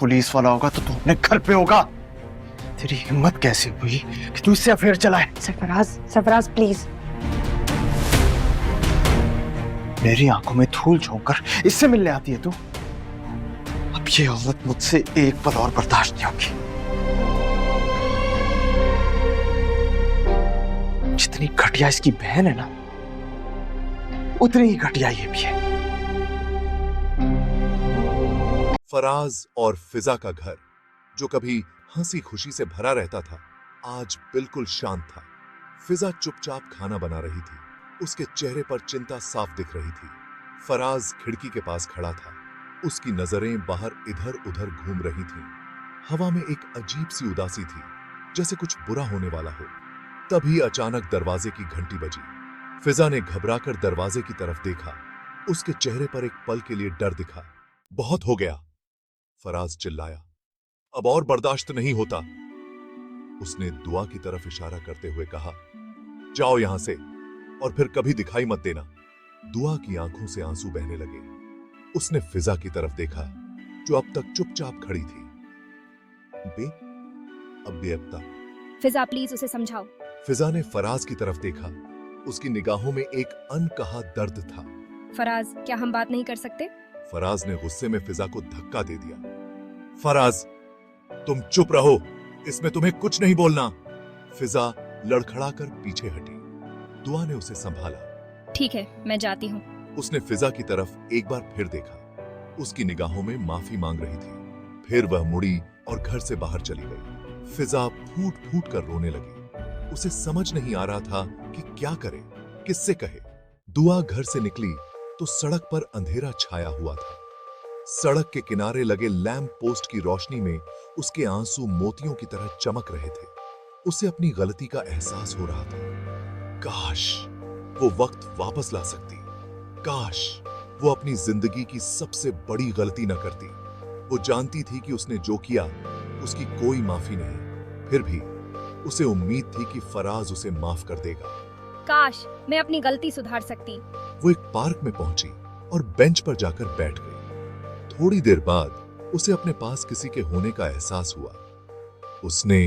Police वाला होगा तो तू अपने घर पे होगा। तेरी हिम्मत कैसे हुई कि तू इससे अफेयर चलाए? सरफराज प्लीज। मेरी आंखों में धूल झोंक कर इससे मिलने आती है तू? अब ये औरत मुझसे एक पल और बर्दाश्त नहीं होगी। जितनी घटिया इसकी बहन है ना, उतनी ही घटिया ये भी है। फराज और फिजा का घर, जो कभी हंसी खुशी से भरा रहता था, आज बिल्कुल शांत था। फिजा चुपचाप खाना बना रही थी। उसके चेहरे पर चिंता साफ दिख रही थी। फराज खिड़की के पास खड़ा था। उसकी नजरें बाहर इधर उधर घूम रही थीं। हवा में एक अजीब सी उदासी थी, जैसे कुछ बुरा होने वाला हो। तभी अचानक दरवाजे की घंटी बजी। फिजा ने घबराकर दरवाजे की तरफ देखा। उसके चेहरे पर एक पल के लिए डर दिखा। बहुत हो गया, फराज चिल्लाया। अब और बर्दाश्त नहीं होता। उसने दुआ की तरफ इशारा करते हुए कहा, जाओ यहां से और फिर कभी दिखाई मत देना। दुआ की आंखों से आंसू बहने लगे। उसने फिजा की तरफ देखा, जो अब तक चुपचाप खड़ी थी। अब बेअब्ता। फिजा प्लीज उसे समझाओ। फिजा ने फराज की तरफ देखा। उसकी निगाहों में एक अनकहा दर्द था। फराज, क्या हम बात नहीं कर सकते? फराज ने गुस्से में फिजा को धक्का दे दिया। फराज, तुम चुप रहो, इसमें तुम्हें कुछ नहीं बोलना। फिजा लड़खड़ाकर पीछे हटी। दुआ ने उसे संभाला। ठीक है, मैं जाती हूँ। उसने फिजा की तरफ एक बार फिर देखा। उसकी निगाहों में माफी मांग रही थी। फिर वह मुड़ी और घर से बाहर चली गई। फिजा फूट फूट कर रोने लगी। उसे समझ नहीं आ रहा था कि क्या करे, किससे कहे। दुआ घर से निकली तो सड़क पर अंधेरा छाया हुआ था। सड़क के किनारे लगे लैंप पोस्ट की रोशनी में उसके आंसू मोतियों की तरह चमक रहे थे। उसे अपनी गलती का एहसास हो रहा था। काश वो वक्त वापस ला सकती। काश वो अपनी जिंदगी की सबसे बड़ी गलती न करती। वो जानती थी कि उसने जो किया उसकी कोई माफी नहीं। फिर भी उसे उम्मीद थी कि फराज उसे माफ कर देगा। काश मैं अपनी गलती सुधार सकती। वो एक पार्क में पहुंची और बेंच पर जाकर बैठ गई। थोड़ी देर बाद उसे अपने पास किसी के होने का एहसास हुआ। उसने